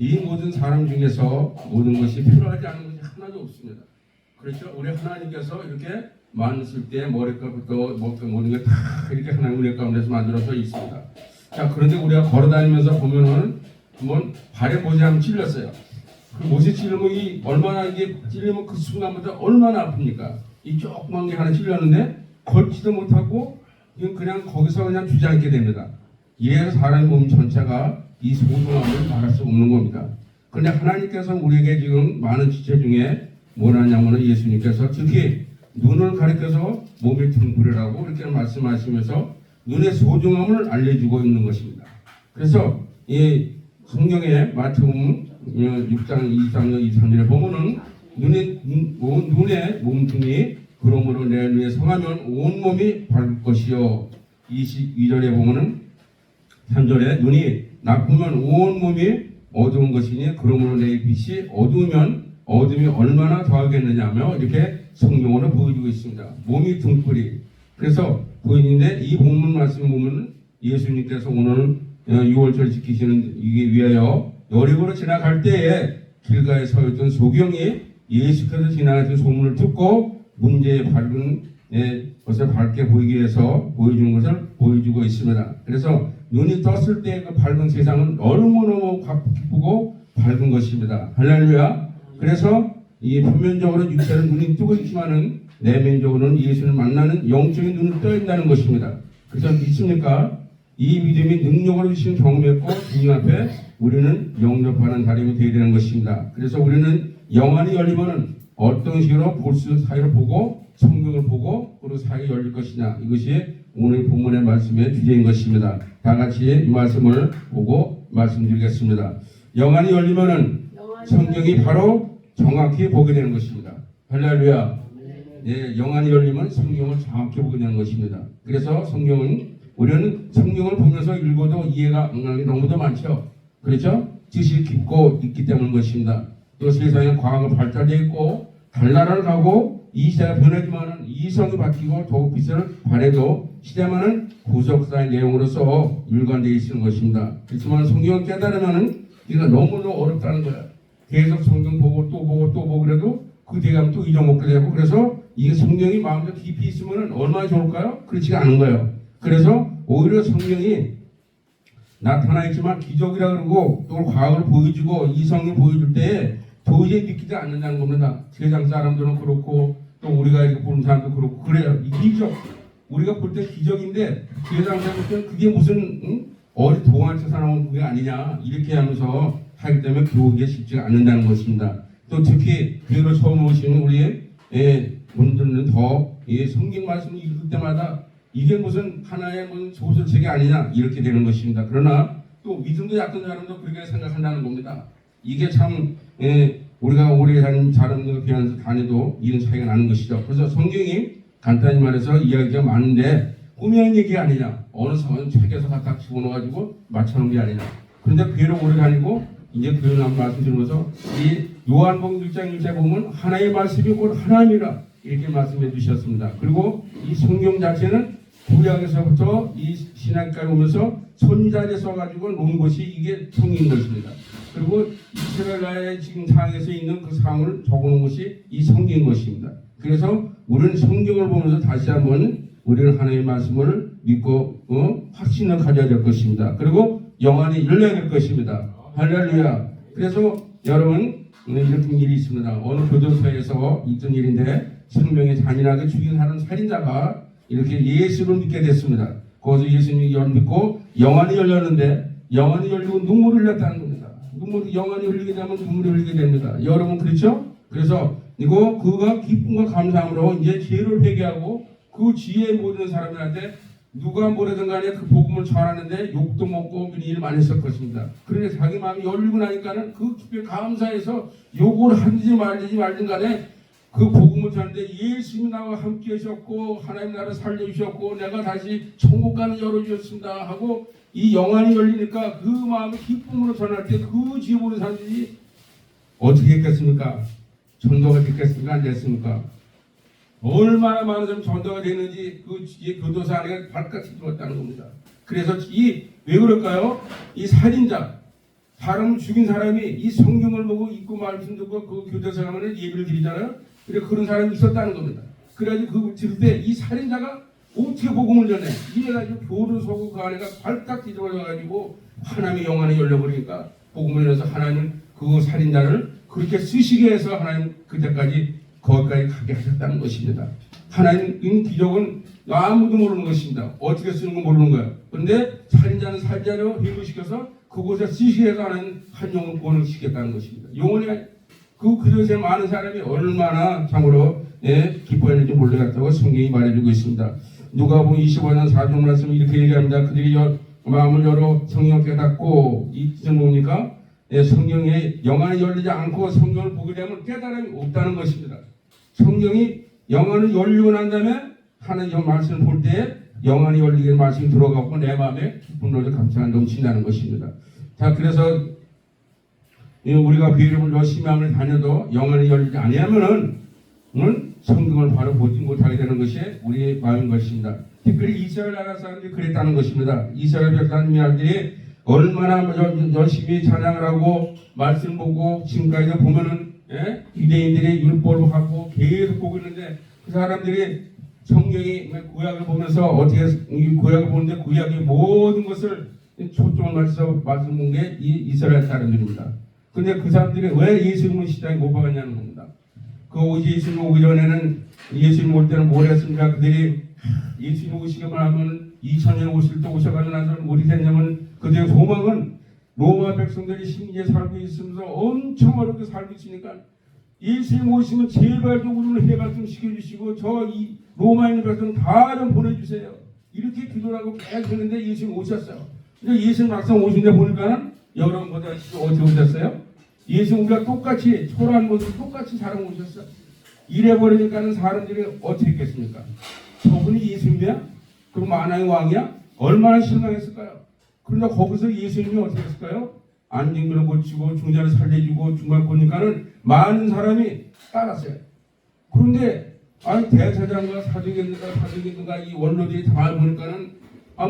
이 모든 사람 중에서 모든 것이 필요하지 않은 것이 하나도 없습니다. 그렇죠? 우리 하나님께서 이렇게 만드실 때 머리카락부터 모든 게 다 이렇게 하나님 은혜 가운데서 만들어서 있습니다. 자, 그런데 우리가 걸어다니면서 보면은 한번 발에 못이 한번 찔렸어요. 그 못이 찔리면 얼마나 이게 찔리면 그 순간부터 얼마나 아픕니까? 이 조그만 게 하나 찔렸는데 걸지도 못하고 그냥 거기서 그냥 주저앉게 됩니다. 이래서 사람의 몸 전체가 이 소중함을 말할 수 없는 겁니다. 그런데 하나님께서 우리에게 지금 많은 지체 중에 뭘 하냐면 예수님께서 특히 눈을 가리켜서 몸의 등불이라고 이렇게 말씀하시면서 눈의 소중함을 알려주고 있는 것입니다. 그래서 이 성경의 마태복음 6장 23절 23절에 보면은 눈의 몸뚱이 그러므로 내 눈에 성하면 온몸이 밝을 것이요. 22절에 보면은 3절에 눈이 나쁘면 온몸이 어두운 것이니 그러므로 내 빛이 어두우면 어둠이 얼마나 더하겠느냐며 이렇게 성경으로 보여주고 있습니다. 몸이 등불이. 그래서 보이는데 이 본문 말씀 보면 예수님께서 오늘 6월절 지키시는 이게 위하여 여리고로 지나갈 때에 길가에 서 있던 소경이 예수께서 지나가신 소문을 듣고 문제의 밝은 것을 밝게 보이기 위해서 보여주는 것을 보여주고 있습니다. 그래서 눈이 떴을 때 그 밝은 세상은 너무너무 기쁘고 밝은 것입니다. 할렐루야. 그래서 이 표면적으로 육체는 눈이 뜨고 있지만은 내면적으로는 예수를 만나는 영적인 눈을 떠야 한다는 것입니다. 그래서 믿습니까? 이 믿음이 능력으로 주신 경험했고 주님 앞에 우리는 영접하는 사람이 되어야 되는 것입니다. 그래서 우리는 영안이 열리면은 어떤 식으로 볼수 사이를 보고 성경을 보고 그리고 사이가 열릴 것이냐, 이것이 오늘 본문의 말씀의 주제인 것입니다. 다 같이 이 말씀을 보고 말씀드리겠습니다. 영안이 열리면은 성경이 바로 정확히 보게 되는 것입니다. 할렐루야. 예, 영안이 열리면 성경을 정확히 보게 되는 것입니다. 그래서 우리는 성경을 보면서 읽어도 이해가 안 가는 게 너무도 많죠. 그렇죠? 지식이 깊고 있기 때문인 것입니다. 또 세상에 과학은 발달되어 있고 달나라를 가고 이 시대가 변하지만은 이성이 바뀌고 더욱 빛을 발해도 시대만은 구속사의 내용으로서 일관되어 있는 것입니다. 그렇지만 성경을 깨달으면은 이가 너무너무 어렵다는 거야. 계속 성경 보고 또 보고 또 보고 그래도 그 뒤에 가면 또 잊어먹게 되고, 그래서 이게 성경이 마음에 깊이 있으면 얼마나 좋을까요? 그렇지가 않은 거예요. 그래서 오히려 성경이 나타나 있지만 기적이라 그러고 또 과학을 보여주고 이성을 보여줄 때 도저히 믿기지 않는다는 겁니다. 세상 사람들은 그렇고 또 우리가 이렇게 보는 사람도 그렇고 그래요. 이 기적, 우리가 볼 때 기적인데 세상 사람들은 그게 무슨 어디 동화에서 나온 그게 아니냐 이렇게 하면서 하기 때문에 교육이 쉽지가 않는다는 것입니다. 또 특히 교회로 처음 오시는 우리 분들은 더 성경 말씀을 읽을 때마다 이게 무슨 하나의 무슨 소설책이 아니냐 이렇게 되는 것입니다. 그러나 또 믿음도 약한 사람도 그렇게 생각한다는 겁니다. 이게 참 우리가 오래 다닌 사람들 비하면서 다녀도 이런 차이가 나는 것이죠. 그래서 성경이 간단히 말해서 이야기가 많은데 꾸미는 얘기 아니냐, 어느 상황 책에서 갖다 집어넣어가지고 맞춰놓은 게 아니냐. 그런데 교회를 오래 다니고 이제 교회를 한번 말씀드리면서 이 요한복음 1장 1절에 보면 하나님의 말씀이 곧 하나님이라 이렇게 말씀해 주셨습니다. 그리고 이 성경 자체는 구약에서부터 이 신약까지 오면서 손자에 써가지고 놓은 것이 이게 성인 것입니다. 그리고 이스라엘 나라의 지금 상황에서 있는 그 상황을 적어놓은 것이 이 성경인 것입니다. 그래서 우리는 성경을 보면서 다시 한번 우리는 하나님의 말씀을 믿고 확신을 가져야 될 것입니다. 그리고 영안이 열려야 될 것입니다. 할렐루야. 그래서 여러분 이런 일이 있습니다. 어느 교도소에서 있던 일인데 생명에 잔인하게 죽인 하는 살인자가 이렇게 예수를 믿게 됐습니다. 거기서 예수님이 믿고 영안이 열렸는데 영안이 열리고 눈물을 흘렸다는 겁니다. 영안이 흘리게 되면 눈물이 흘리게 됩니다. 여러분 그렇죠? 그래서 그가 기쁨과 감사함으로 이제 죄를 회개하고 그 지혜에 모든 사람들한테 누가 뭐라든 간에 그 복음을 전하는데 욕도 먹고 일을 많이 했을 것입니다. 그런데 자기 마음이 열리고 나니까는 그 기쁨에 감사해서 욕을 하든지 말든 간에 그 복음을 전하는데 예수님이 나와 함께 하셨고 하나님 나라 살려주셨고 내가 다시 천국 가는 열어주셨습니다 하고 이 영안이 열리니까 그 마음의 기쁨으로 전할 때 그 지혜 보는 사람들이 어떻게 했겠습니까? 전도가 됐겠습니까? 안 됐습니까? 얼마나 많은 사람이 전도가 되는지 그 교도소 안에 발같이 들어왔다는 겁니다. 그래서 왜 그럴까요? 이 살인자 사람을 죽인 사람이 이 성경을 보고 읽고 말씀 듣고 그 교대서 가면 예배를 드리잖아요. 그래 그런 사람이 있었다는 겁니다. 그래가지고 그걸 들을 때 이 살인자가 어떻게 복음을 전해? 이래가지고 교를 서고 그 안에가 발딱 뒤집어져가지고 하나님의 영안이 열려버리니까 복음을 전해서 하나님 그 살인자를 그렇게 쓰시게 해서 하나님 그때까지 거기까지 가게 하셨다는 것입니다. 하나님 기적은 아무도 모르는 것입니다. 어떻게 쓰는 건 모르는 거예요. 그런데 살인자는 살인자로 회부시켜서 그곳에 쓰시게 해서 하나님 한 영혼 구원을 시켰다는 것입니다. 영혼이 그곳에 많은 사람이 얼마나 참으로 기뻐했는지 몰라갔다고 성경이 말해주고 있습니다. 누가복음 25장 4절 말씀 이렇게 얘기합니다. 그들이 마음을 열어 성경을 깨닫고 이 뜻은 뭡니까? 성경에 영안이 열리지 않고 성경을 보게 되면 깨달음이 없다는 것입니다. 성경이 영안을 열리고 난 다음에 하나님 말씀을 볼 때 영안이 열리게 말씀이 들어가고 내 마음에 기쁨으로 감사가 넘친다는 것입니다. 자, 그래서 우리가 비례를 열심히 하면 다녀도 영안이 열리지 아니하면은 성경을 바로 보지 못하게 되는 것이 우리의 마음인 것입니다. 특별히 이스라엘 나라 사람들이 그랬다는 것입니다. 이스라엘 백성들이 얼마나 열심히 찬양을 하고 말씀 보고 지금까지도 보면은 유대인들이 율법을 갖고 계속 보고 있는데 그 사람들이 성경이 구약을 보면서 어떻게 구약을 보는데 구약의 모든 것을 초점을 맞춰서 말씀 본 게 이 이스라엘 사람들입니다. 근데 그 사람들이 왜 예수님을 시장에 못 박았냐는 겁니다. 그 예수님 오기 전에는 예수님 올 때는 뭘 했습니까? 그들이 예수님 오시기만 하면 2000년 오실 때 오셔가지고 나서 어디 됐냐면 그들의 소망은 로마 백성들이 심지에 살고 있으면서 엄청 어렵게 살고 있으니까 예수님 오시면 제발 좀 우리는 해가 좀 시켜주시고 저 이 로마에 있는 백성 다 좀 보내주세요. 이렇게 기도를 하고 계속 했는데 예수님 오셨어요. 근데 예수님 막상 오신데 보니까는 여러분보다 어떻게 오셨어요? 예수님과 똑같이 초라한 모습 똑같이 사람 오셨어요. 이래버리니까는 사람들이 어떻게 했겠습니까? 저분이 예수님이야? 그럼 만왕의 왕이야? 얼마나 실망했을까요? 그런데 거기서 예수님이 어떻게 했을까요? 안진근을 고치고 중자를 살려주고 중간을 보니까는 많은 사람이 따랐어요. 그런데 대사장과 사도계인가 이 원로들이 다 보니까는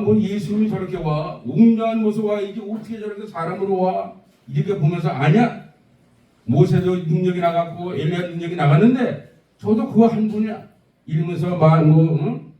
뭐 예수님이 저렇게 와 웅장한 모습 와 이게 어떻게 저렇게 사람으로 와 이렇게 보면서 아니야 모세도 능력이 나갔고 엘리야 능력이 나갔는데 저도 그거 한 분이야 이러면서 만왕의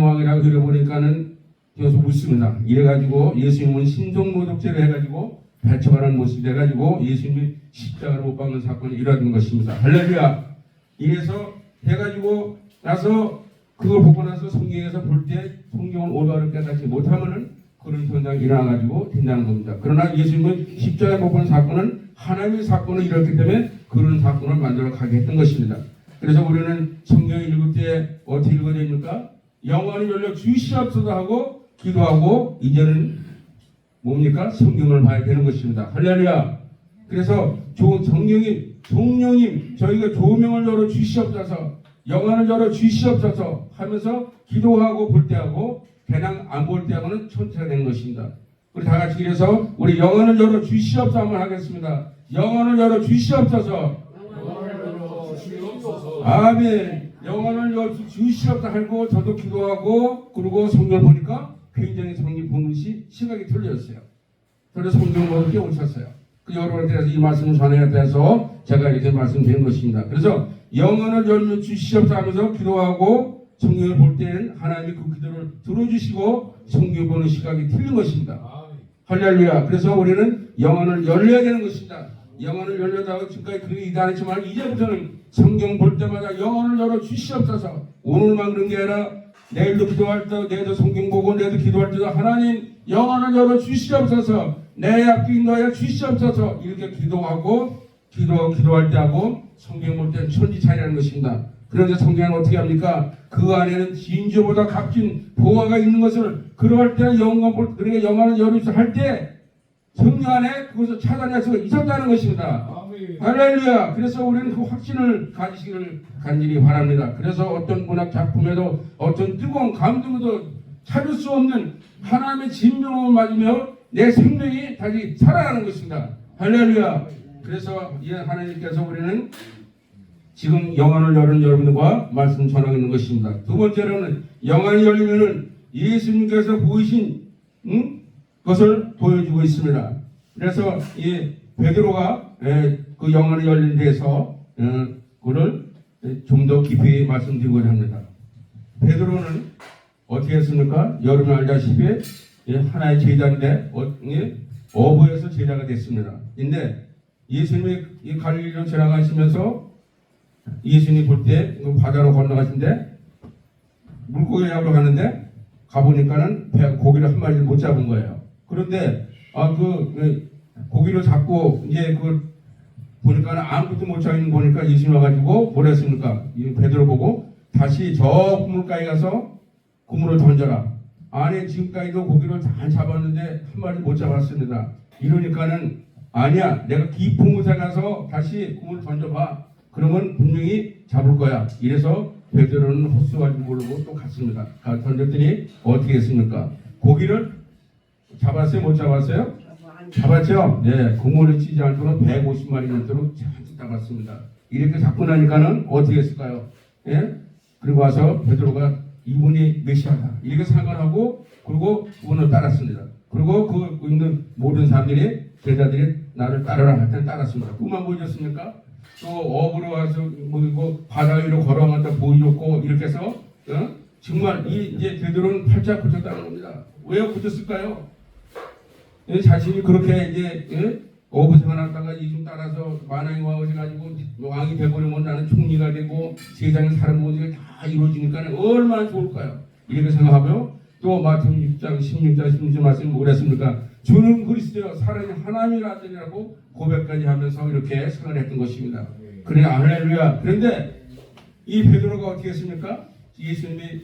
왕이라고 그려보니까는 계속 묻습니다. 이래가지고 예수님은 신종모독죄를 해가지고 배척하는 모습이 돼가지고 예수님이 십자가를 못 박는 사건이 일어난 것입니다. 할렐루야. 이래서 해가지고 나서 그걸 보고 나서 성경에서 볼 때 성경을 올바르게 깨닫지 못하면은 그런 현상이 일어나가지고 된다는 겁니다. 그러나 예수님은 십자가에 못 박는 사건은 하나님의 사건을 일었기 때문에 그런 사건을 만들어 가게 했던 것입니다. 그래서 우리는 성경을 읽을 때 어떻게 읽어야 됩니까? 영안이 열려 주시옵소서 하고 기도하고 이제는 뭡니까? 성경을 봐야 되는 것입니다. 할렐루야. 그래서 성령님 저희가 조명을 열어 주시옵소서 영안을 열어 주시옵소서 하면서 기도하고 볼 때하고 그냥 안 볼 때하고는 천차가 되는 것입니다. 우리 다 같이 그래서 우리 영안을 열어 주시옵소서 한번 하겠습니다. 영안을 열어 주시옵소서. 아멘. 영안을 열어 주시옵소서 하고 저도 기도하고 그리고 성경을 보니까 굉장히 성경 보는 시각이 틀렸어요. 그래서 성경을 보고 깨우쳤어요. 그 여러분들께서 이 말씀을 전해야 돼서 제가 이렇게 말씀드린 것입니다. 그래서 영안을 열면 주시옵소서 하면서 기도하고 성경을 볼 때는 하나님이 그 기도를 들어주시고 성경 보는 시각이 틀린 것입니다. 할렐루야. 그래서 우리는 영안을 열려야 되는 것입니다. 영안을 열려다가 지금까지 그렇게 이단했지만 이제부터는 성경 볼 때마다 영안을 열어 주시옵소서. 오늘만 그런 게 아니라 내일도 기도할 때 내일도 성경 보고 내일도 기도할 때도 하나님 영안을 열어 주시옵소서. 내 앞에 인도하여 주시옵소서. 이렇게 기도할 때 하고 성경 볼 때는 천지 차이라는 것입니다. 그런데 성경은 어떻게 합니까? 그 안에는 진주보다 값진 보화가 있는 것을 그럴 때는 그러니까 영안을 열어주셔 할 때 성경 안에 그것을 찾아낼 수가 있었다는 것입니다. 할렐루야. 그래서 우리는 그 확신을 가지시기를 간절히 바랍니다. 그래서 어떤 문학 작품에도 어떤 뜨거운 감동에도 찾을 수 없는 하나님의 진명을 맞으며 내 생명이 다시 살아나는 것입니다. 할렐루야. 그래서 하나님께서 우리는 지금 영안을 열은 여러분들과 말씀 전하고 있는 것입니다. 두 번째로는 영안이 열리면은 예수님께서 보이신 것을 보여주고 있습니다. 그래서 이 베드로가 그 영안이 열린 데서 그를 좀 더 깊이 말씀드리고자 합니다. 베드로는 어떻게 했습니까? 여러분 알다시피 하나의 제자인데 어부에서 제자가 됐습니다. 근데 예수님이 이 갈릴리로 지나가시면서 예수님이 볼 때 바다로 건너가신데 물고기 잡으러 가는데 가보니까는 고기를 한 마리를 못 잡은 거예요. 그런데 고기를 잡고 이제 보니까는 아무것도 못 잡는 거 보니까 예수님 와가지고 뭐라 했습니까? 베드로 보고 다시 저 그물가에 가서 그물을 던져라. 아니 지금까지도 고기를 잘 잡았는데 한 마리 못 잡았습니다. 이러니까는 아니야, 내가 깊은 곳에 가서 다시 그물을 던져봐. 그러면 분명히 잡을 거야. 이래서 베드로는 헛수가지고 모르고 또 갔습니다. 던졌더니 어떻게 했습니까? 고기를 잡았어요? 못 잡았어요? 잡았죠? 네, 그물을 치지 않도록 150마리 넘도록 잔뜩 잡았습니다. 이렇게 잡고 나니까는 어떻게 했을까요? 예? 그리고 와서 베드로가 이분이 메시아다 이렇게 생각하고 그리고 그분을 따랐습니다. 그리고 그 있는 모든 사람들이 제자들이 나를 따르라 할 때 따랐습니다. 그만 보여줬습니까? 또 어부로 와서 뭐 바다 위로 걸어가다 보여줬고 이렇게 해서 정말 이제 베드로는 팔짝 고쳤다는 겁니다. 왜 고쳤을까요? 자신이 그렇게 이제 어부 생활하다가 이좀 따라서 만왕이 와가지고 왕이 되버리면 나는 총리가 되고 세상의 사람 모든 게 다 이루어지니까 얼마나 좋을까요? 이렇게 생각하고요. 또 마태복음 6장 16장 16절 말씀이 뭐랬습니까? 주는 그리스도여 살아있는 하나님의 아들이라고 고백까지 하면서 이렇게 생활했던 것입니다. 그래 할렐루야. 그런데 이 베드로가 어떻게 했습니까? 예수님이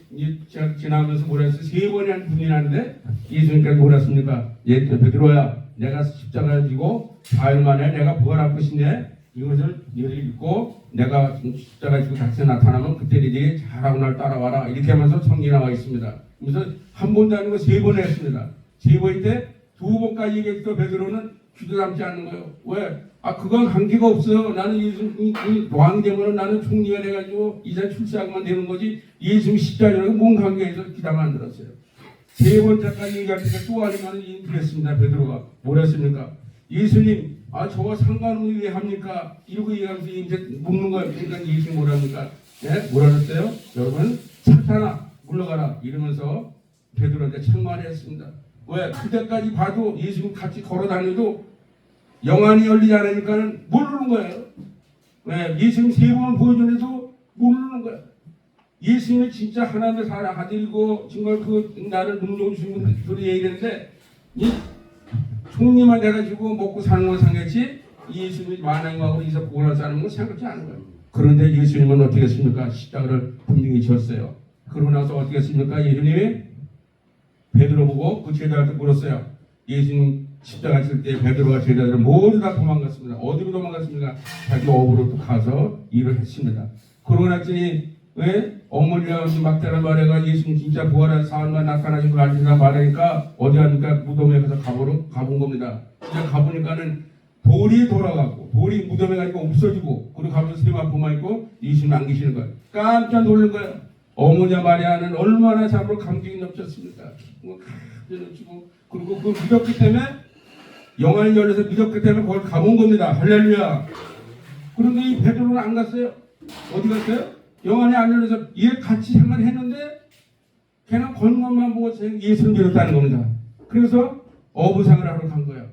지나가면서 뭐라 했어요? 3번이나 부인하는데 예수님께서 뭐라 했습니까? 베드로야, 내가 십자가를 지고 4일 만에 내가 부활할 것인데 이것을 너희들이 믿고 내가 십자가를 지고 다시 나타나면 그때 너희들이 잘하고 날 따라와라. 이렇게 하면서 성경에 나와 있습니다. 그래서 한 번도 아니고 3번 했습니다. 3번일 때 2번까지 얘기했던 베드로는 귀도 담지 않는 거예요. 왜? 그건 관계가 없어요. 나는 왕이 되면 나는 총리가 돼가지고 이제 출세하고만 되는 거지. 예수님 십자가라고 뭔 관계에서 기다 만들었어요. 3번째까지 얘기하니까 또 아니면 인기했습니다. 베드로가 뭐라 했습니까? 예수님, 저와 상관없는 왜 합니까? 이러고 얘기하면서 이제 묻는 거예요. 그러니까 예수님 뭐라 합니까? 네? 뭐라 그랬어요? 여러분, 사탄아, 물러가라. 이러면서 베드로한테 책망을 했습니다. 왜? 그때까지 봐도 예수님 같이 걸어 다녀도 영안이 열리지 않으니까는 모르는 거예요. 왜? 예수님 3번 보여주는데도 모르는 거예요. 예수님이 진짜 하나님의 사랑 아들이고 정말 나를 능력 주신 분들이 얘기했는데 이 총리만 돼가지고 먹고 사는 건 상했지 예수님이 만왕왕으로 이서 구원할 사람은 생각지 않은 거예요. 그런데 예수님은 어떻게 했습니까? 십자가를 분명히 졌어요. 그러고 나서 어떻게 했습니까? 예수님이 베드로 보고 그 제자한테 물었어요. 예수님 십자가 칠 때 베드로가 제자들은 모두 다 도망갔습니다. 어디로 도망갔습니까? 자기 어부로 또 가서 일을 했습니다. 그러고 났더니 왜? 어머니가 막대란 말해가 예수님 진짜 부활한 사람만 나타나신 걸 알리라 말하니까 어디 합니까? 무덤에 가서 가본 겁니다. 진짜 가보니까는 돌이 돌아가고 돌이 무덤에 가니까 없어지고 그리고 가면서 세마포만 있고 예수님 안 계시는 거예요. 깜짝 놀란 거예요. 어머니와 마리아는 얼마나 참으로 감격이 넘쳤습니까? 그리고 그 믿었기 때문에 영안이 열려서 믿었기 때문에 거기 가본 겁니다. 할렐루야. 그런데 이 베드로는 안 갔어요. 어디 갔어요? 영안이 안 열려서 얘 같이 생활했는데 걔는 겉만 보고 예수를 믿었다는 겁니다. 그래서 어부 생활하러 간 거예요.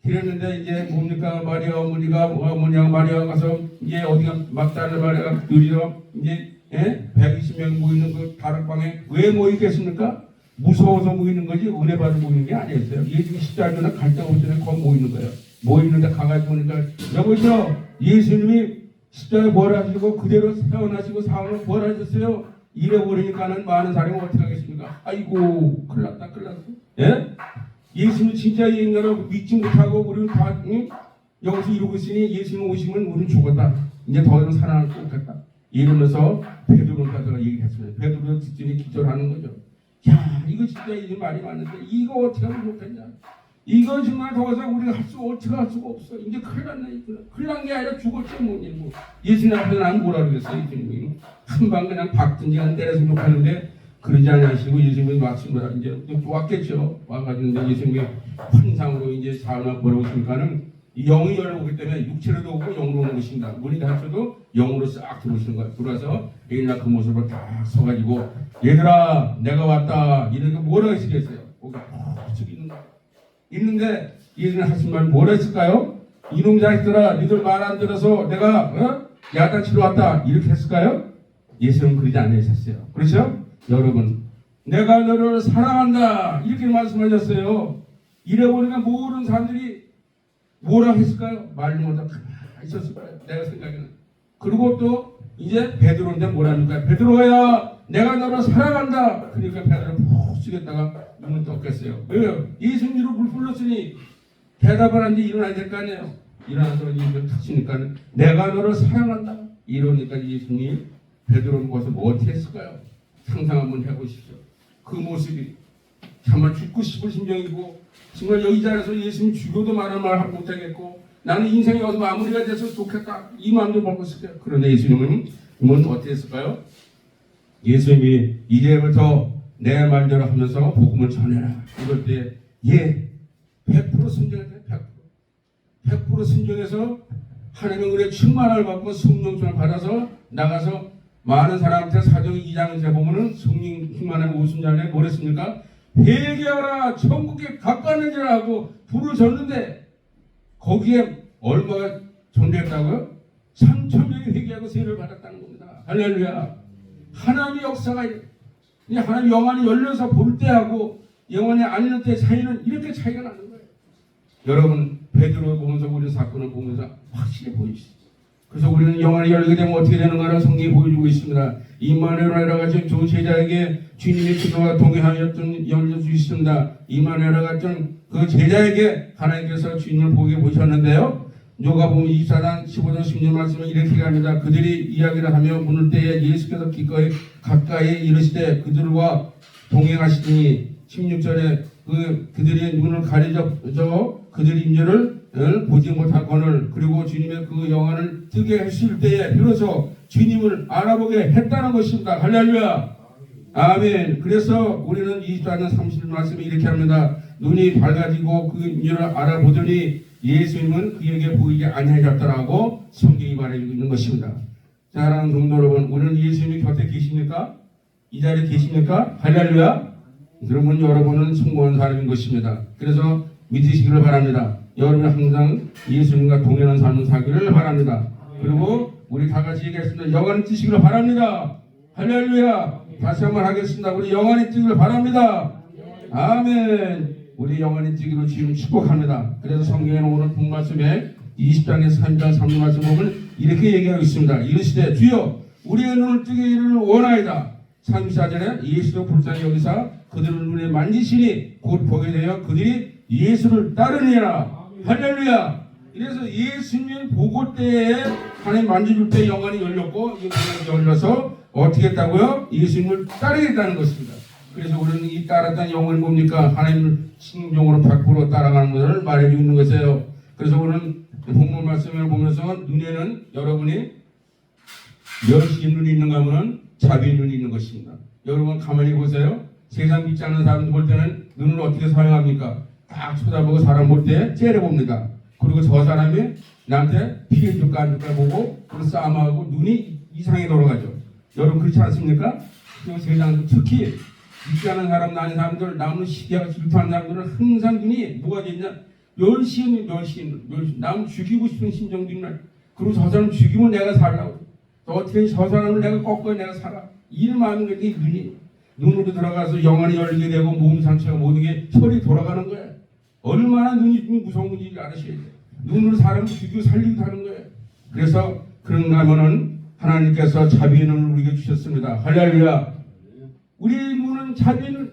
그랬는데 이제 뭡니까? 어머니와 마리아가 가서 이제 어디가 막다른 마리아가 느리서 이제 120명 모이는 그 다락방에 왜 모이겠습니까? 무서워서 모이는 거지 은혜 받으러 모이는 게 아니었어요. 예수님 십자가나 갈 데가 없으면 거기 모이는 거예요. 모이는데 가가지고 보니까 여보시오 예수님이 십자가에 부활하시고 그대로 태어나시고 사흘을 부활하셨어요. 이래버리니까는 많은 사람이 어떻게 하겠습니까? 아이고 큰일 났다. 예? 예수님 진짜 이 인간을 믿지 못하고 우리는 다 여기서 이러고 있으니 예수님 오시면 우리는 죽었다. 이제 더 이상 살아날 수 없겠다. 이러면서 베드로를 가져가 얘기했어요. 베드로 듣더니 기절하는 거죠. 야 이거 진짜 이 말이 맞는데 이거 어떻게 하면 좋겠냐. 이거 정말 더 이상 우리가 어떻게 할 수가 없어. 이제 큰일 났네. 큰일 난 게 아니라 죽었지 뭐. 예수님 앞에서 나는 뭐라 그랬어요. 예수님이 한 방 그냥 박든지 한 때려서 욕하는데 그러지 않으시고 예수님이 왔습니다. 이제 왔겠죠. 와가지고 이제 예수님이 환상으로 이제 사람을 보러오시니까는 영이 열어오기 때문에 육체로도 오고 영으로 오는 것입니다. 문이 닫혀도 영으로 싹 들어오시는 거예요. 들어와서 에일라 그 모습으로 딱 서가지고 얘들아 내가 왔다 이런 게 뭐라고 했겠어요? 거기 쭉 있는데 예수님 하신 말 뭐라 했을까요? 이놈 자식들아 니들 말 안 들어서 내가 야단치러 왔다 이렇게 했을까요? 예수님은 그러지 않으셨어요. 그렇죠? 여러분 내가 너를 사랑한다 이렇게 말씀하셨어요. 이래보니까 모든 사람들이 뭐라고 했을까요? 말도 못하고 가만히 있었을 거예요. 내가 생각에는. 그리고 또 이제 베드로인데 뭐라니까 베드로야 내가 너를 사랑한다. 그러니까 베드로 푹 숙였다가 눈을 떴겠어요. 왜요? 예수님으로 물 불렀으니 대답을 한 뒤 일어나야 될 거 아니에요. 일어나서 이제 탁 치니까 내가 너를 사랑한다. 이러니까 예수님이 베드로는 거기서 뭐 어떻게 했을까요? 상상 한번 해보십시오. 그 모습이 정말 죽고 싶은 심정이고 정말 여기 자리에서 예수님 죽여도 말할 말 못하겠고 나는 인생에 와서 마무리가 돼서 좋겠다 이 마음도 먹고 있을 거예요. 그런데 예수님은 어떻게 했을까요? 예수님이 이제부터 내 말대로 하면서 복음을 전해라. 이럴 때 100% 순종했어요. 100% 순종해서 하나님의 은혜 충만을 받고 성령을 받아서 나가서 많은 사람한테 사도행 2장에서 보면은 성령 충만한 오순절에 뭐랬습니까? 회개하라 천국에 가까이니라 하고 불을 줬는데 거기에 얼마가 존재했다고요? 3,000명이 회개하고 세례를 받았다는 겁니다. 할렐루야. 하나님의 역사가 하나님 영안이 열려서 볼 때하고 영안이 안 열릴 때 차이는 이렇게 차이가 나는 거예요. 여러분 베드로 보면서 우리 사건을 보면서 확실히 보이시죠. 그래서 우리는 영안이 열리게 되면 어떻게 되는가를 성경이 보여주고 있습니다. 이마누엘이라 같은 두 제자에게 주님의 기도가 동행하였던 열려주셨습니다. 이마누엘이라 같은 그 제자에게 하나님께서 주님을 보게 보셨는데요. 누가복음 24장 15절 16절 말씀을 이렇게 합니다. 그들이 이야기를 하며 묻을 때에 예수께서 기꺼이 가까이 이르시되 그들과 동행하시더니 16절에 그들이 눈을 가리져 그들이 인자를 보지 못하거늘 그리고 주님의 그 영안을 뜨게 했을 때에 비로소 주님을 알아보게 했다는 것입니다. 할렐루야. 아멘. 그래서 우리는 24장 30절 말씀에 이렇게 합니다. 눈이 밝아지고 그 인자를 알아보더니 예수님은 그에게 보이지 아니하셨더라고 성경이 말해주고 있는 것입니다. 사랑하는 성도 여러분, 우리는 예수님이 곁에 계십니까? 이 자리에 계십니까? 할렐루야. 그러면 여러분은 성공한 사람인 것입니다. 그래서 믿으시기를 바랍니다. 여러분은 항상 예수님과 동행하는 삶을 살기를 바랍니다. 그리고 우리 다 같이 얘기하겠습니다. 영원히 뛰시기를 바랍니다. 할렐루야. 다시 한번 하겠습니다. 우리 영원히 뛰기를 바랍니다. 아멘. 우리 영원히 뛰기를 주님 축복합니다. 그래서 성경에는 오늘 본 말씀에 20장에서 3장 3절 말씀 보면 이렇게 얘기하고 있습니다. 이르시되 주여 우리의 눈을 뜨게 이르를 원하이다. 34절에 예수도 불쌍히 여기사 그들을 눈에 만지시니 곧 보게 되어 그들이 예수를 따르니라. 할렐루야. 그래서 예수님 보고 때에 하나님 만져줄 때 영안이 열렸고 영안이 열려서 어떻게 했다고요? 예수님을 따르겠다는 것입니다. 그래서 우리는 이 따랐다는 영혼이 뭡니까? 하나님을 신용으로 100% 따라가는 것을 말해주고 있는 것이에요. 그래서 오늘 본문 말씀을 보면서 눈에는 여러분이 멸시의 눈이 있는가 하면 자비의 눈이 있는 것입니다. 여러분 가만히 보세요. 세상 믿지 않는 사람 볼 때는 눈을 어떻게 사용합니까? 딱 쳐다보고 사람 볼 때 째려봅니다. 그리고 저 사람이 나한테 피해줄까 안 줄까 보고 그리고 싸움하고 눈이 이상하게 돌아가죠. 여러분 그렇지 않습니까? 그리고 세상 특히 믿지 않는 사람, 아닌 사람들, 남을 시기하고 질투하는 사람들은 항상 눈이 뭐가 되냐? 멸시, 남을 죽이고 싶은 심정도 있나? 그리고 저 사람 죽이면 내가 살라고. 어떻게 저 사람을 내가 꺾어야 내가 살아? 이런 마음인 거지. 눈으로 들어가서 영안이 열리게 되고 몸 상처가 모든 게 혈이 돌아가는 거야. 얼마나 눈이 무서운 건지 알으셔야 돼. 눈으로 사람을 죽이고 살리기도 하는 거예요. 그래서 그런가 하면은 하나님께서 자비의 눈을 우리에게 주셨습니다. 할렐루야. 우리 눈은 자비는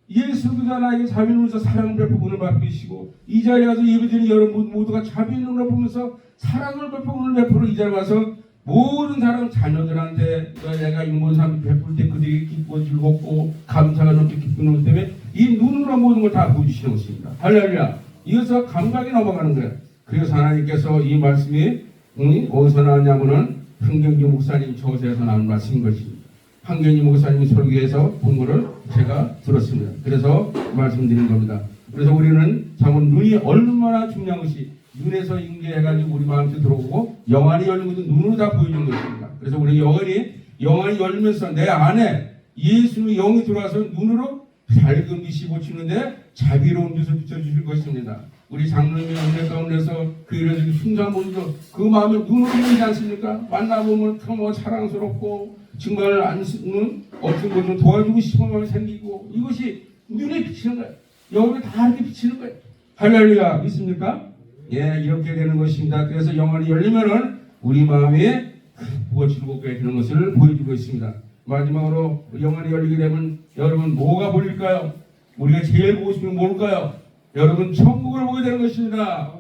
예수 그리스도가 나에게 자비의 눈으로 사랑을 베푸고 은을 베푸시고 이 자리에 가서 예배드리는 여러분 모두가 자비의 눈으로 보면서 사랑을 베푸고 은을 베푸는 이 자리에 와서 모든 사람 자녀들한테 내가 이모는 사람 베풀 때 그들이 기쁘고 즐겁고 감사가 넘쳐 기쁜 것 때문에 이 눈으로 모든 걸 다 보여주시는 것입니다. 할렐루야. 이어서 감각이 넘어가는 거예요. 그래서 하나님께서 이 말씀이 어디서 나왔냐면은 흥경주 목사님 저서에서 나온 말씀인 것입니다. 한경희 목사님 설교에서 본 거를 제가 들었습니다. 그래서 말씀드린 겁니다. 그래서 우리는 참은 눈이 얼마나 중요한 것이 눈에서 인계해가지고 우리 마음속에 들어오고 영안이 열린 것은 눈으로 다 보여주는 것입니다. 그래서 우리 영안이 열리면서 내 안에 예수의 영이 들어와서 눈으로 밝은 빛이 비치는데 자비로운 빛을 비춰주실 것입니다. 우리 장로님의 은혜 가운데서 그 이런 순간분도 그 마음에 눈으로 보이지 않습니까? 만나보면 뭐 사랑스럽고 정말 안 쓰는 어떤 것 좀 도와주고 싶은 마음이 생기고 이것이 눈에 비치는 거예요. 영혼에 다 이렇게 비치는 거예요. 할렐루야 믿습니까? 예, 이렇게 되는 것입니다. 그래서 영안이 열리면은 우리 마음에 크고 즐겁게 되는 것을 보여주고 있습니다. 마지막으로 영안이 열리게 되면 여러분 뭐가 보일까요? 우리가 제일 보고 싶은 게 뭘까요? 여러분 천국을 보게 되는 것입니다.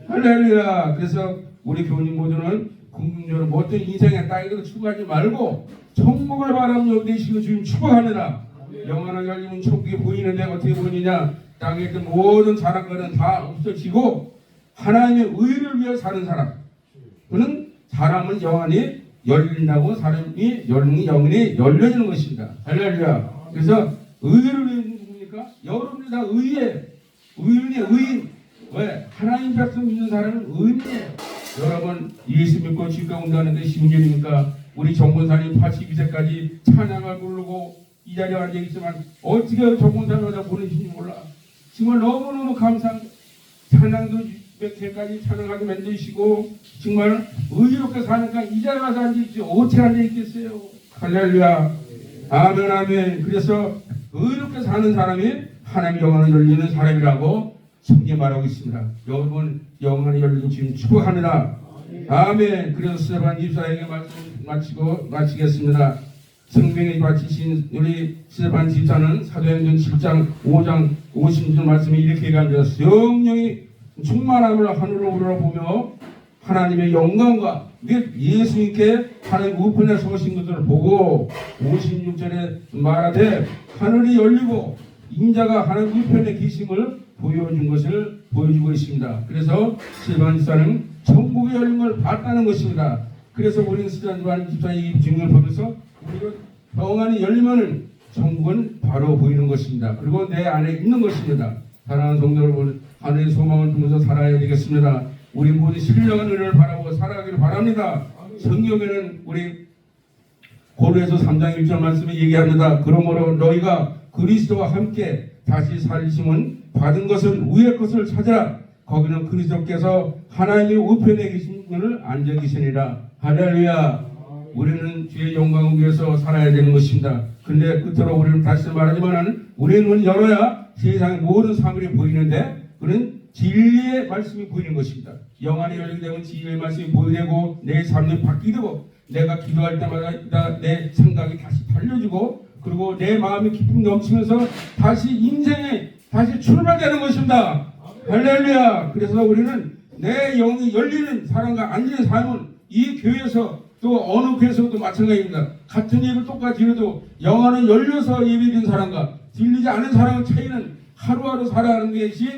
할렐루야. 그래서 우리 교우님 모두는 궁극적으로 모든 인생의 땅에도 추구하지 말고 천국을 바라며 여기 계시고 주님 축복합니다. 영안이 열리면 천국이 보이는데 어떻게 보이느냐? 땅에 있던 모든 자랑거리는 다 없어지고 하나님의 의를 위해 사는 사람. 그는 사람은 영안이 열린다고 사람이 영이 열려지는 것입니다. 할렐루야. 그래서 의를 위해 누굽니까? 여러분들이 다 의인. 왜? 하나님 백성 믿는 사람은 의인이에요. 여러분 예수 믿고 주 가운데 하는데 심지어입니까? 우리 정권사님 82세까지 찬양을 부르고 이 자리에 앉아있지만 어떻게 정권사님마다 보내신지 몰라. 정말 너무너무 감사한 찬양도 몇 회까지 찬양하게 만드시고 정말 의롭게 사니까 이 자리에 와서 앉아있지 어떻게 앉아있겠어요. 할렐루야. 아멘 아멘. 그래서 의롭게 사는 사람이 하나님의 영안을 열리는 사람이라고 성경에 말하고 있습니다. 여러분 영안이 열리고 지금 축복합니다. 아멘. 그래서 스테반 집사에게 말씀 마치겠습니다. 성경에 바치신 우리 스테반 집사는 사도행전 7장 5장 50절 말씀이 이렇게 얘기합니다. 성령이 충만함을 하늘로 우러러보며 하나님의 영광과 및 예수님께 하나님 우편에 서신 것을 보고 56절에 말하되 하늘이 열리고 인자가 하나님 우편에 계심을 보여준 것을 보여주고 있습니다. 그래서 스테반 집사는 천국이 열린 걸 봤다는 것입니다. 그래서 우리는 스테반 집사의 이 증언을 보면서 우리가 영안이 열리면 천국은 바로 보이는 것입니다. 그리고 내 안에 있는 것입니다. 사랑하는 성도 여러분, 하늘의 소망을 두면서 살아야 되겠습니다. 우리 모두 신령한 은혜를 바라보고 살아가기를 바랍니다. 성경에는 우리 고린도서 3장 1절 말씀에 얘기합니다. 그러므로 너희가 그리스도와 함께 다시 살리심은 받은 것은 위의 것을 찾아 거기는 그리스도께서 하나님의 우편에 계신 분을 앉아 계시니라. 할렐루야. 우리는 주의 영광을 위해서 살아야 되는 것입니다. 근데 끝으로 우리는 다시 말하지만 우리는 눈을 열어야 세상의 모든 사물이 보이는데 그는 진리의 말씀이 보이는 것입니다. 영안이 열리게 되면 진리의 말씀이 보이고 내 삶이 바뀌고 내가 기도할 때마다 내 생각이 다시 달려지고 그리고 내 마음이 기쁨 넘치면서 다시 인생에 다시 출발되는 것입니다. 할렐루야. 그래서 우리는 내 영이 열리는 사람과 안 열리는 사람은 이 교회에서 또 어느 교회에서도 마찬가지입니다. 같은 예를 똑같이 들어도 영안은 열려서 예배드린 사람과 들리지 않은 사람의 차이는 하루하루 살아가는 것이